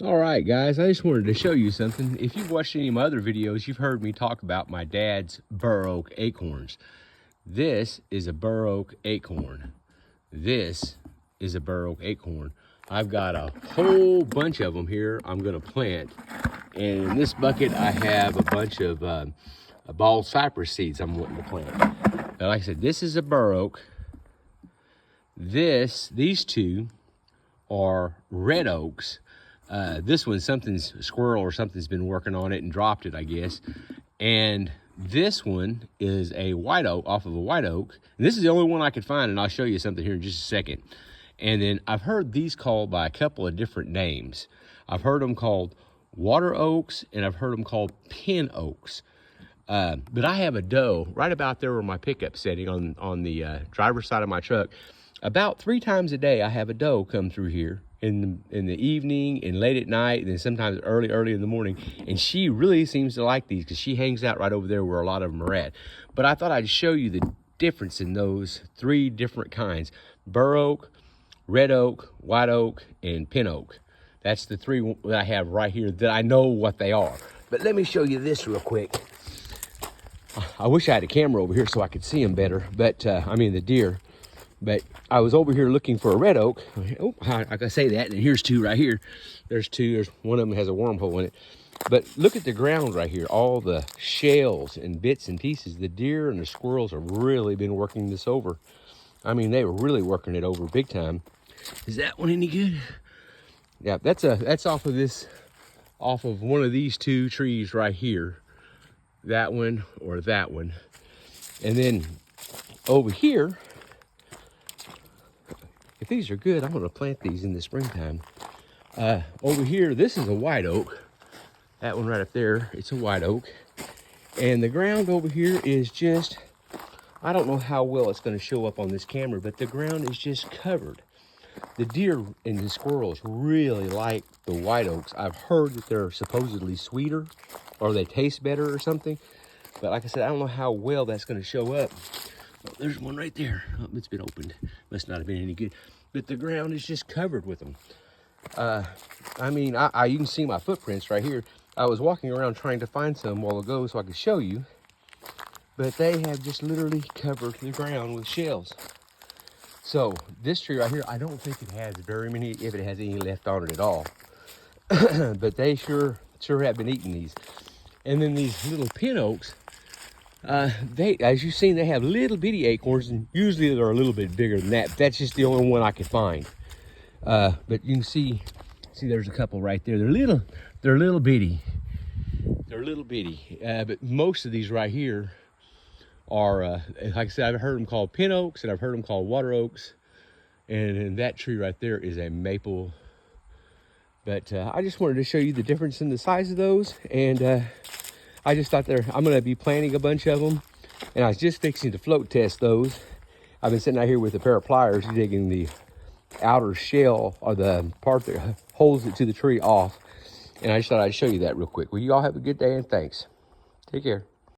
All right, guys, I just wanted to show you something. If you've watched any of my other videos, you've heard me talk about my dad's bur oak acorns. This is a bur oak acorn. This is a bur oak acorn. I've got a whole bunch of them here I'm gonna plant. And in this bucket, I have a bunch of bald cypress seeds I'm wanting to plant. But like I said, this is a bur oak. These two are red oaks. This one, a squirrel or something's been working on it and dropped it, I guess. And this one is a white oak, off of a white oak. And this is the only one I could find, and I'll show you something here in just a second. And then I've heard these called by a couple of different names. I've heard them called water oaks, and I've heard them called pin oaks. But I have a doe right about there where my pickup's sitting on the driver's side of my truck. About 3 times a day, I have a doe come through here in the evening and late at night, and then sometimes early in the morning. And she really seems to like these because she hangs out right over there where a lot of them are at. But I thought I'd show you the difference in those 3 different kinds: bur oak, red oak, white oak, and pin oak. That's the 3 that I have right here that I know what they are. But let me show you this real quick. I wish I had a camera over here so I could see them better, but I mean the deer. But I was over here looking for a red oak. Oh, I can say that. And here's 2 right here. There's 2. There's one of them has a wormhole in it. But look at the ground right here. All the shells and bits and pieces. The deer and the squirrels have really been working this over. I mean, they were really working it over big time. Is that one any good? Yeah, that's off of one of these 2 trees right here. That one or that one. And then over here, if these are good, I'm gonna plant these in the springtime. Over here, this is a white oak. That one right up there, it's a white oak. And the ground over here is just, I don't know how well it's gonna show up on this camera, but the ground is just covered. The deer and the squirrels really like the white oaks. I've heard that they're supposedly sweeter or they taste better or something. But like I said, I don't know how well that's gonna show up. Oh, there's one right there. Oh, it's been opened. Must not have been any good. But the ground is just covered with them. I mean, you can see my footprints right here. I was walking around trying to find some a while ago so I could show you. But they have just literally covered the ground with shells. So this tree right here, I don't think it has very many, if it has any left on it at all. But they sure have been eating these. And then these little pin oaks, as you've seen, they have little bitty acorns, and usually they're a little bit bigger than that. But that's just the only one I could find. But you can see there's a couple right there. They're little bitty. They're little bitty. But most of these right here are, like I said, I've heard them called pin oaks, and I've heard them called water oaks. And that tree right there is a maple. But I just wanted to show you the difference in the size of those. And I just thought I'm going to be planting a bunch of them. And I was just fixing to float test those. I've been sitting out here with a pair of pliers digging the outer shell or the part that holds it to the tree off. And I just thought I'd show you that real quick. Well, you all have a good day and thanks. Take care.